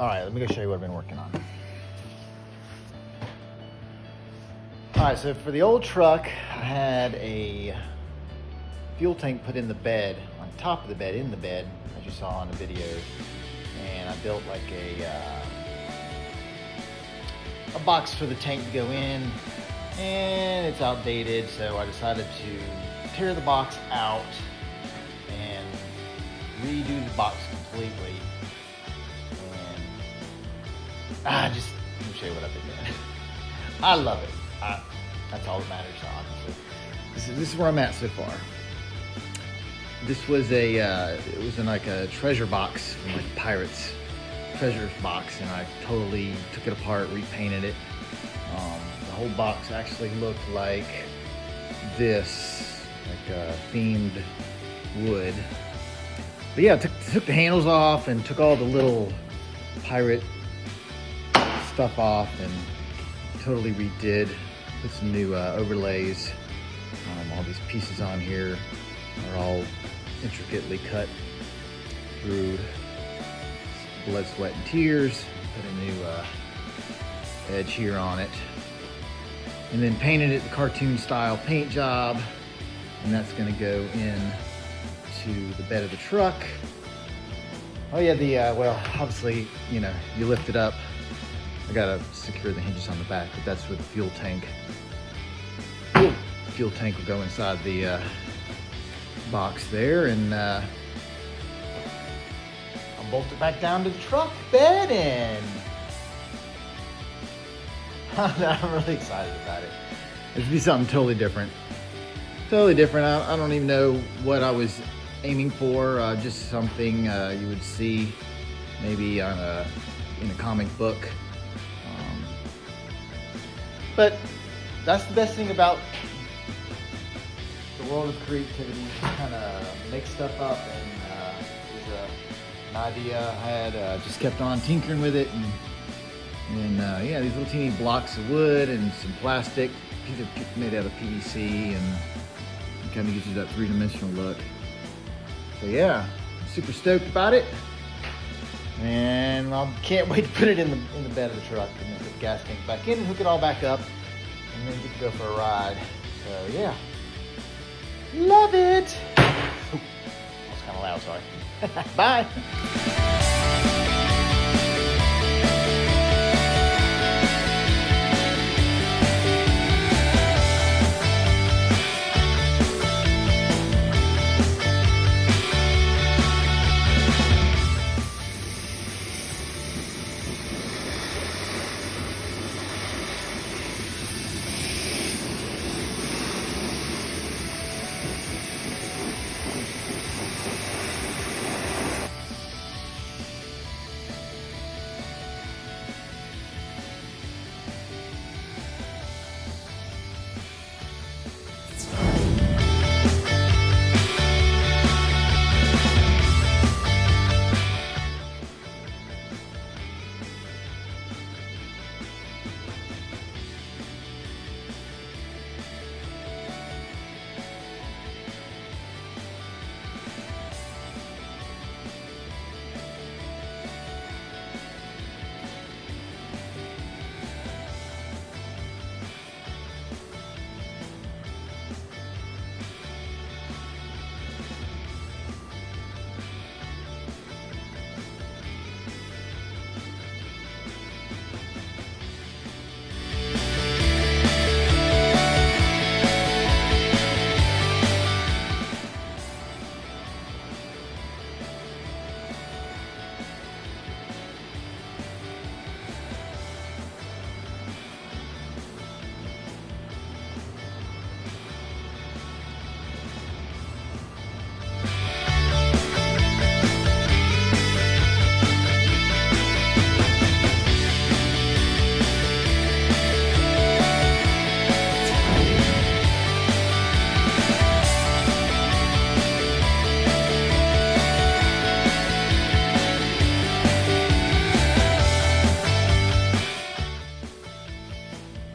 All right, let me go show you what I've been working on. All right, so for the old truck, I had a fuel tank put in the bed, on top of the bed, in the bed, as you saw in the video. And I built like a box for the tank to go in, and it's outdated, so I decided to tear the box out and redo the box completely. And just let me show you what I've been doing. I love it. That's all that matters, honestly. This is where I'm at so far. This was it was in like a treasure box, from like Pirates treasure box, and I totally took it apart, repainted it. The whole box actually looked like this, like themed wood. But yeah, took the handles off and took all the little pirate stuff off and totally redid. Put some new overlays. All these pieces on here are all intricately cut through blood, sweat, and tears. Put a new edge here on it. And then painted it the cartoon style paint job. And that's gonna go in to the bed of the truck. Oh yeah, well, obviously, you know, you lift it up. I gotta secure the hinges on the back, but that's where the fuel tank will go inside the box there, and I'll bolt it back down to the truck bed, and I'm really excited about it. It's gonna be something totally different. Totally different. I don't even know what I was aiming for. Just something you would see maybe in a comic book. But that's the best thing about the world of creativity. You kind of make stuff up, and it was an idea I had. Just kept on tinkering with it, and yeah, these little teeny blocks of wood and some plastic made out of PVC, and it kind of gives you that three-dimensional look. So yeah, I'm super stoked about it, and I can't wait to put it in the bed of the truck, and then put the gas tank back in and hook it all back up, and then get to go for a ride. So yeah, love it. Ooh, that was kind of loud, sorry. Bye.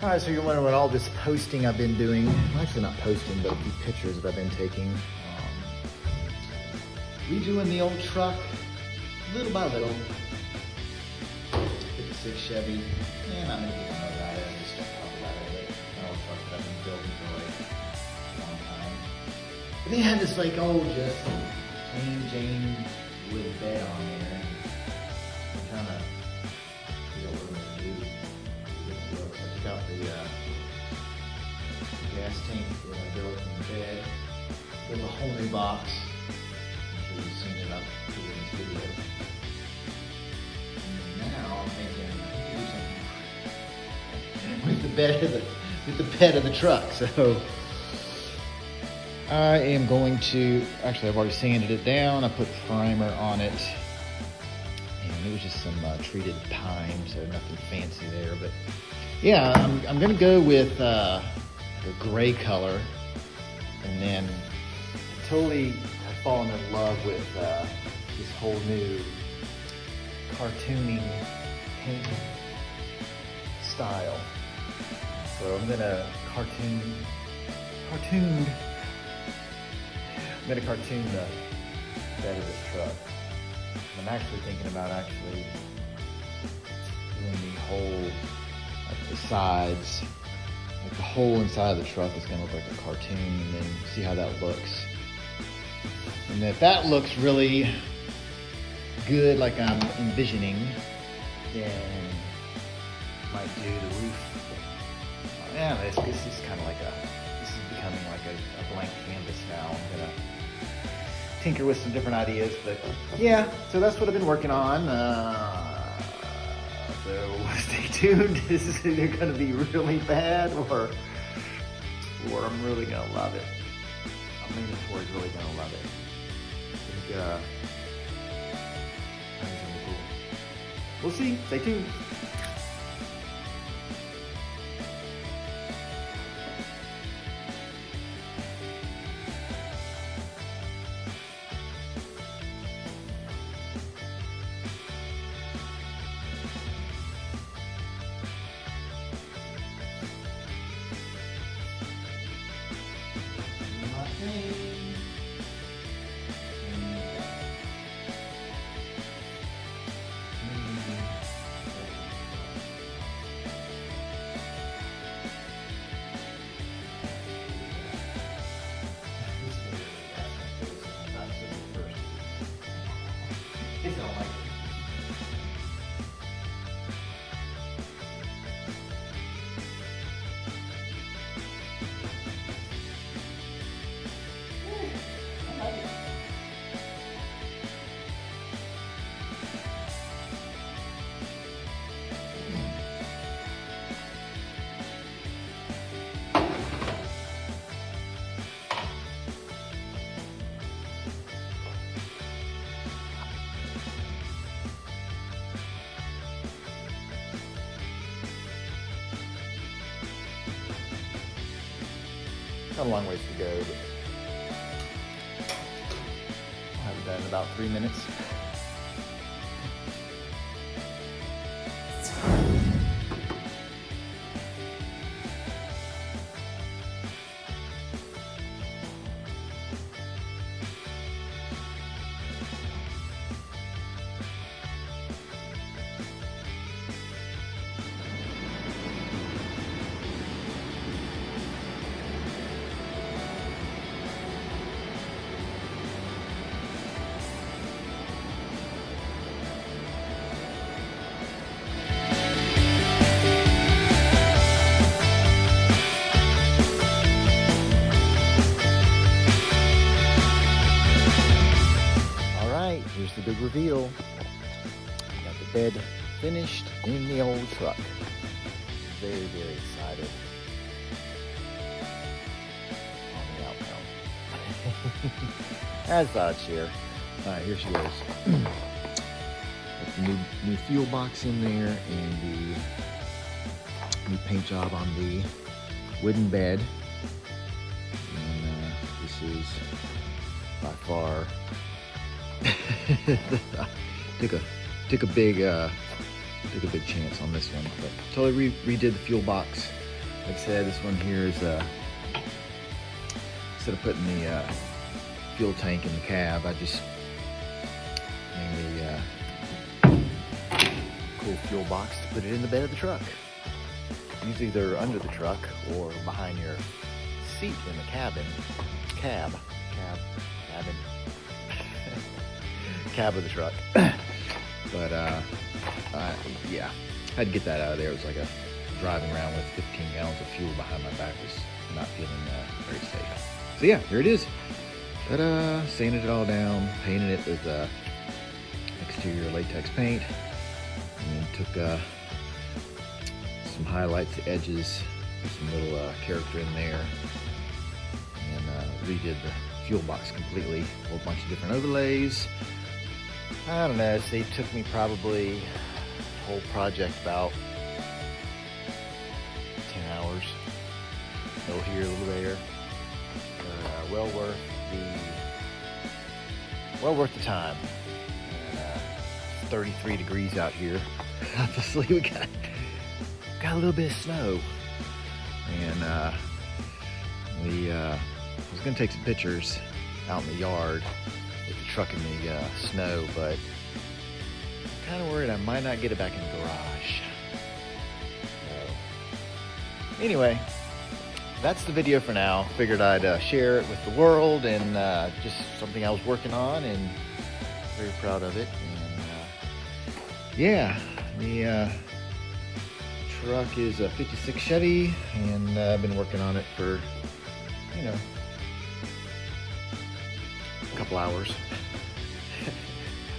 Alright, so you're wondering what all this posting I've been doing. Well, actually not posting, but a few pictures that I've been taking. Redoing the old truck, little by little. '66 Chevy. And I'm gonna get to know about it. I just don't talk about it. But an old truck that I've been building for like a long time. But they had this like old, just plain Jane wood bed on there. And I'm trying to figure out what I'm gonna do. So I took out the gas tank that I built in the bed. There's a whole new box. I'm sure you've seen it up here in this video. And now I'm thinking I can do something with the bed of the truck. So I am going to, actually I've already sanded it down. I put primer on it. And it was just some treated pine, so nothing fancy there. But yeah, I'm gonna go with the gray color, and then I've fallen in love with this whole new cartooning paint style. So I'm gonna cartoon the bed of this truck. I'm actually thinking about doing the whole, like the sides, like the whole inside of the truck is gonna look like a cartoon, and then see how that looks. And if that looks really good, like I'm envisioning, then I might do the roof. Yeah, this is kind of like this is becoming like a blank canvas now. I'm gonna tinker with some different ideas, but yeah, so that's what I've been working on. So stay tuned. This is either gonna be really bad or I'm really gonna love it. I'm leaning towards really gonna love it. I think it's gonna be cool. We'll see. Stay tuned. Kids don't like it. I like it. Got a long ways to go, but I'll have it done in about 3 minutes. Here's the big reveal. Got the bed finished in the old truck. Very, very excited on the outcome. As thought I'd share. All right, here she goes. Got the new fuel box in there and the new paint job on the wooden bed. And this is by far took a big chance on this one, but totally redid the fuel box. Like I said, this one here is instead of putting the fuel tank in the cab, I just mainly cool fuel box to put it in the bed of the truck. Usually they're under the truck or behind your seat in the cabin. Cabin. Cab of the truck. But yeah, I had to get that out of there. It was like driving around with 15 gallons of fuel behind my back was not feeling very safe. So yeah, here it is. Sanded it all down, painted it with exterior latex paint, and then took some highlights, the edges, put some little character in there, and redid the fuel box completely. A whole bunch of different overlays. I don't know, it took me probably the whole project about 10 hours. A little here, a little there. Well worth the time. And, it's 33 degrees out here. Obviously, we got a little bit of snow, and I was gonna take some pictures out in the yard with the truck in the snow, but I'm kind of worried I might not get it back in the garage. So, anyway, that's the video for now. Figured I'd share it with the world, and just something I was working on and very proud of it. And yeah, the truck is a 56 Chevy, and I've been working on it for, you know, a couple hours.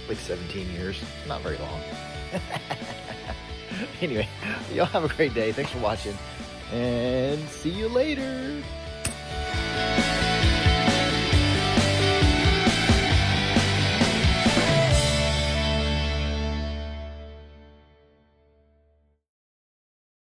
Like 17 years. Not very long. Anyway, y'all have a great day. Thanks for watching, and see you later.